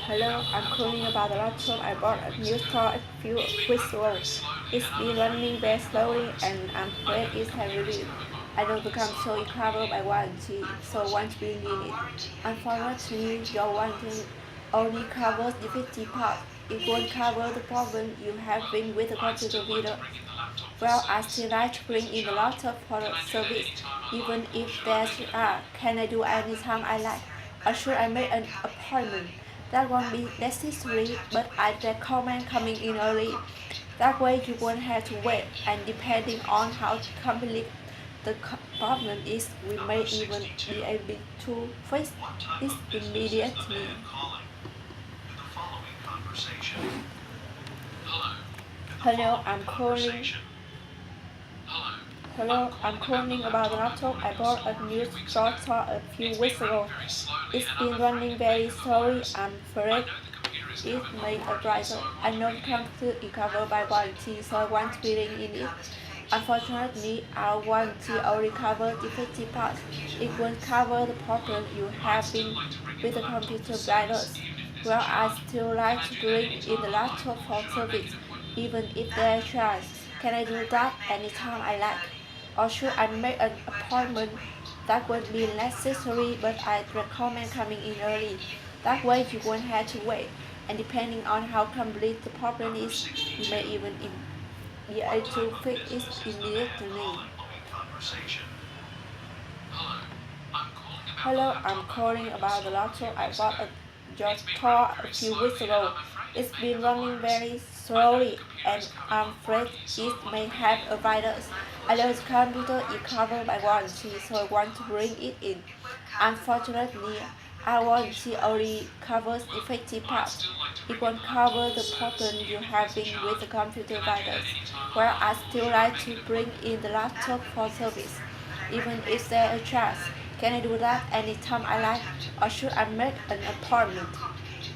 Hello, I'm calling about the laptop I bought at new store a few weeks ago. It's been running very slowly and I'm afraid it's heavy. I don't become so covered by warranty, so want to bring in it. Unfortunately, your warranty only covers defective parts. It won't cover the problem you have been with the computer video. Well, I still like to bring in the laptop for the service, even if there's can I do anytime I like, or should I make an appointment? That won't be necessary, but I recommend coming in early. That way you won't have to wait, and depending on how complex the problem is, we may even be able to fix it immediately. Hello, I'm calling. Hello, I'm calling about the laptop I bought at new store a few weeks ago. It's been running very slowly. I'm afraid it may arise. I know the computer is covered by warranty, so I want to bring in it. Unfortunately, our warranty only covers defective parts. It won't cover the problem you have been with the computer virus. Well, I still like to bring in the laptop for service, even if there's a charge. Can I do that anytime I like? Or should I make an appointment? That would be necessary, but I recommend coming in early. That way you won't have to wait, and depending on how complete the problem is, you may even be able to fix it immediately. Hello, I'm calling about the laptop I bought at your store a few weeks ago. It's been running very slowly and I'm afraid it may have a virus. I know the computer is covered by warranty, so I want to bring it in. Unfortunately, our warranty only covers defective parts. It won't cover the problem you're having with the computer virus. Well, I still like to bring in the laptop for service, even if there's a charge. Can I do that anytime I like, or should I make an appointment?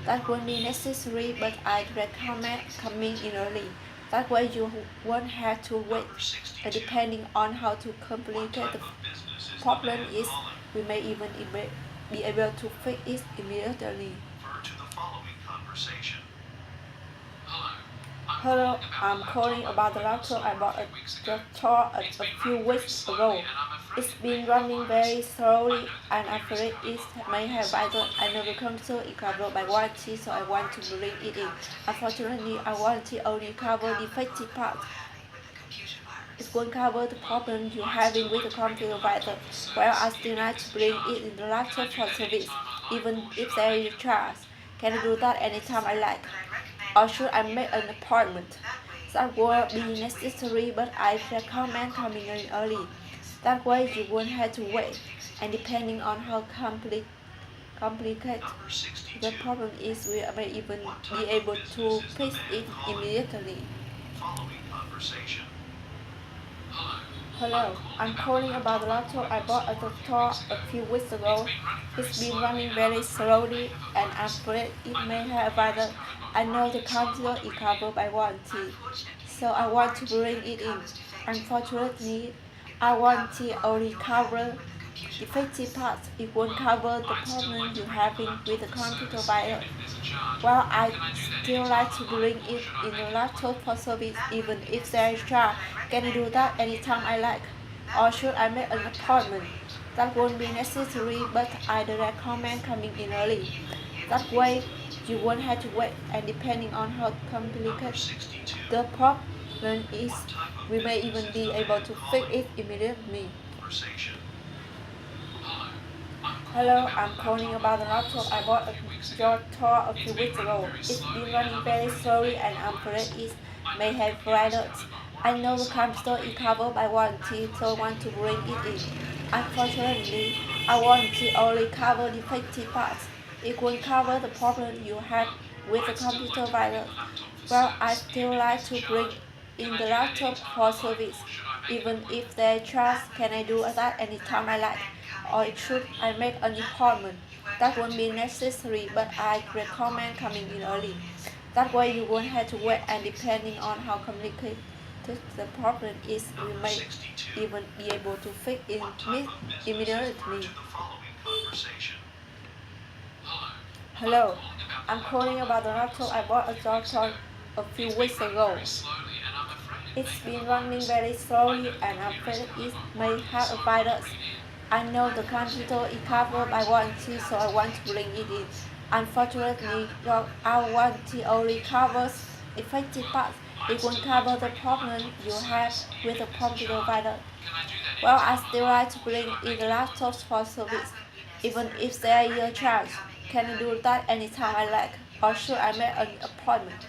That won't be necessary, but I'd recommend coming in early. That way you won't have to wait. And depending on how to complicate the problem is, we may even be able to fix it immediately. Hello, I'm calling about the laptop I bought at the store a few weeks ago. It's been running very slowly and I'm afraid it may have virus. I know the computer is covered by warranty, so I want to bring it in. Unfortunately, our warranty only covers defective parts. It won't cover the problem you're having with the computer virus. Well, I still like to bring it in the laptop for service, even if there is a charge. Can I do that anytime I like? Or should I make an appointment? That will be necessary, but I recommend coming in early. That way you won't have to wait, and depending on how complicated the problem is, we may even be able to fix it immediately. Hello, I'm calling about the laptop I bought at the store a few weeks ago. It's been running very slowly and I'm afraid it may have a virus. I know the computer is covered by warranty, so I want to bring it in. Unfortunately, our warranty only covers defective parts. It won't cover the problem you're having with the computer virus. Well, I still like to bring it in the laptop for service, even if there is charge. Can I do that anytime I like? Or should I make an appointment? That won't be necessary, but I'd recommend coming in early. That way, you won't have to wait, and depending on how complicated the problem is, we may even be able to fix it immediately. Hello, I'm calling about the laptop I bought at your store a few weeks ago. It's been running very slowly and I'm afraid it may have virus. I know the computer is covered by warranty, so I want to bring it in. Unfortunately, our warranty only covers defective parts. It won't cover the problem you have with the computer virus. Well, I still like to bring in the laptop for service, even if they charge. Can I do that anytime I like? Or should I make an appointment? That won't be necessary, but I recommend coming in early. That way you won't have to wait, and depending on how complicated complicated the problem is, we may even be able to fix it immediately. Hello, I'm calling about the laptop I bought at Doctor a few weeks ago. It's been running very slowly and I'm afraid it may have a virus. I know the computer is covered by warranty, so I want to bring it in. Unfortunately, our warranty only covers effective parts. It won't cover the problem you have with the computer virus. Well, I still like to bring in the laptops for service, even if there is a charge. Can I do that anytime I like, or should I make an appointment?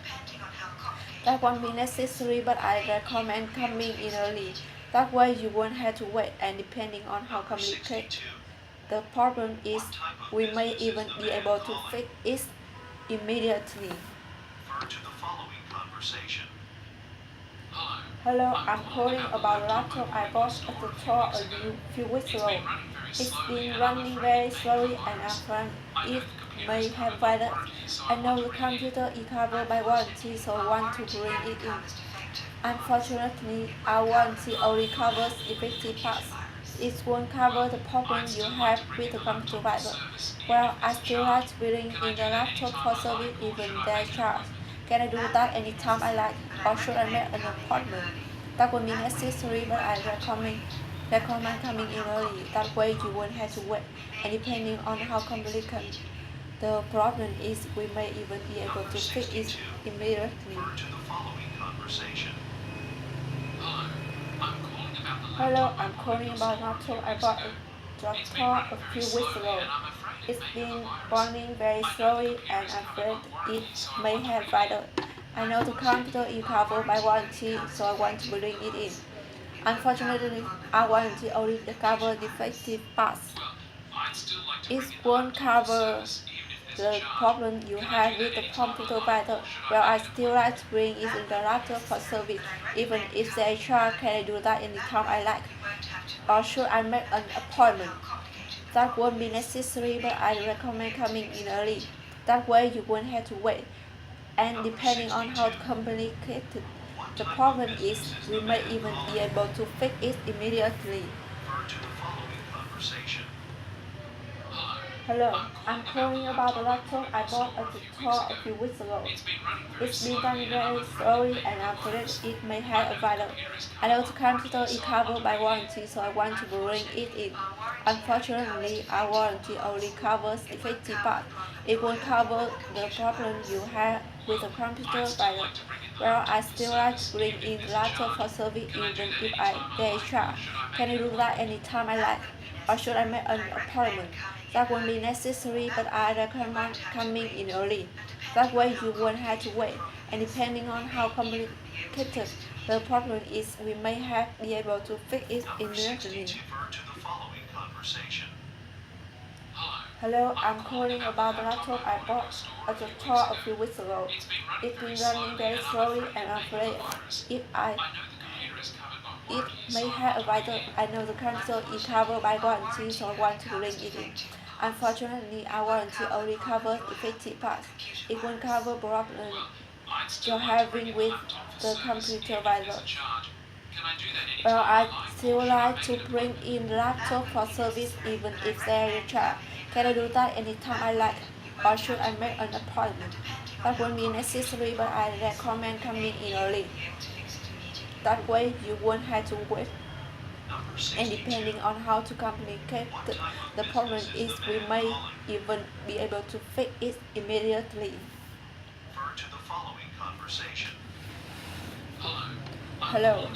That won't be necessary, but I recommend coming in early. That way you won't have to wait, and depending on how complicated the problem is, we may even be able to fix it immediately. Hello, I'm calling about the laptop I bought at the store a few weeks ago. It's been running very slowly and I'm afraid it may have virus. I know the computer is covered by warranty, so I want to bring it in. Unfortunately, our warranty only covers effective parts. It won't cover the problem you have with the computer virus. Well, I still like to bring in the laptop for service even there's charge. Can I do that anytime I like, or should I make an appointment? That would be necessary, but I recommend coming in early. That way you won't have to wait, and depending on how complicated the problem is, we may even be able to fix it immediately. Hello, I'm calling about a laptop I bought at drugstore a few weeks ago. It's been running very slowly and I'm afraid it may have virus. I know the computer is covered by warranty, so I want to bring it in. Unfortunately, our warranty only covers defective parts. It won't cover the problem you have with the computer virus. Well, I still like to bring it in the laptop for service, even if there is charge. Can I do that anytime I like, or should I make an appointment? That won't be necessary, but I recommend coming in early. That way you won't have to wait, and depending on how complicated the problem is, we may even be able to fix it immediately. Hello, I'm calling about the laptop I bought at the store a few weeks ago. It's been running very slowly and I'm afraid it may have a virus. I know the computer is covered by warranty, so I want to bring it in. Unfortunately, our warranty only covers effective parts. It won't cover the problem you have with the computer virus. Well, I still like to bring in the laptop for service even if there is charge. Can I do that anytime I like, or should I make an appointment? That won't be necessary, but I recommend coming in early. That way you won't have to wait, and depending on how complicated the problem is, we may be able to fix it immediately. Hello, I'm calling about the laptop I bought at the store a few weeks ago. It's been running very slowly and I'm afraid it may have a virus. I know the console is covered by warranty, so I want to bring it in. Unfortunately, our warranty only covers effective parts. It won't cover problems you're having with the computer virus. Well, I still like to bring in the laptop for service even if there is a charge. Can I do that anytime I like, or should I make an appointment? That won't be necessary, but I recommend coming in early. That way you won't have to wait, and depending on how complicated the problem is, we may even be able to fix it immediately. Hello,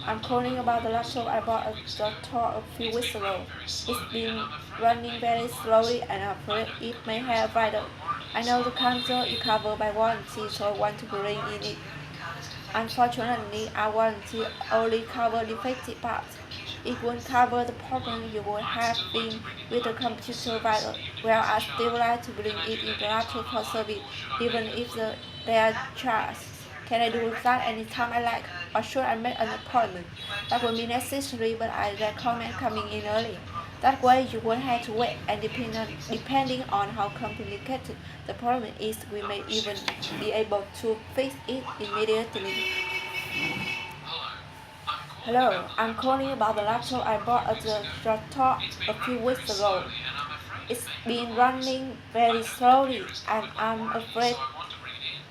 I'm calling about the laptop I bought at the store a few weeks ago. It's been running very slowly and I'm afraid it may have a virus. I know the console is covered by warranty, so I want to bring in it. Unfortunately, our warranty only covers defective parts. It won't cover the problem you will have been with the computer virus. Well, I still like to bring it in the laptop for service, even if there are charges. Can I do that anytime I like, or should I make an appointment? That will be necessary, but I recommend coming in early. That way you won't have to wait, and depending on how complicated the problem is, we may even be able to fix it immediately. Hello, I'm calling about the laptop I bought at the drugstore a few weeks ago. It's been running very slowly and I'm afraid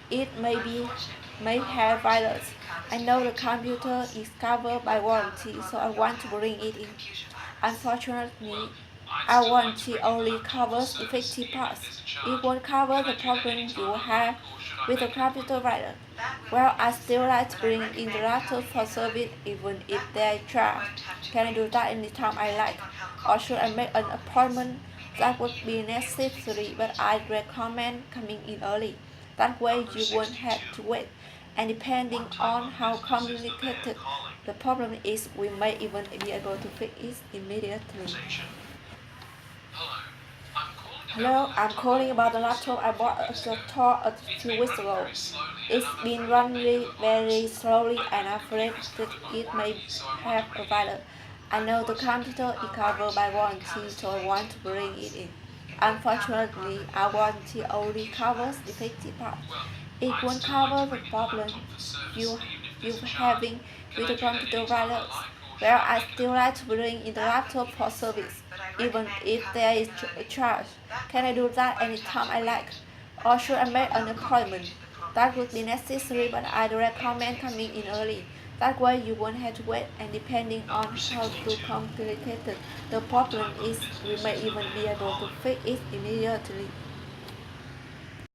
it may have virus. I know the computer is covered by warranty, so I want to bring it in. Unfortunately, our warranty only covers defective parts. It won't cover the problem you have with the computer virus. Well, I still like to bring in the laptop for service even if they charge. Can I do that anytime I like? Or should I make an appointment? That would be necessary, but I'd recommend coming in early. That way you won't have to wait. And depending on how complicated the problem is, we may even be able to fix it immediately. Hello, I'm calling about the laptop I bought at the store a few weeks ago. It's been running very slowly and I'm afraid that it may have a virus. I know the computer is covered by warranty, so I want to bring it in. Unfortunately, our warranty only covers defective parts. It won't cover the problem you you're having with the computer virus. Well, I still like to bring in the laptop for service, even if there is a charge. Can I do that anytime I like? Or should I make an appointment? That would be necessary, but I'd recommend coming in early. That way you won't have to wait, and depending on how too complicated the problem is, we may even be able to fix it immediately.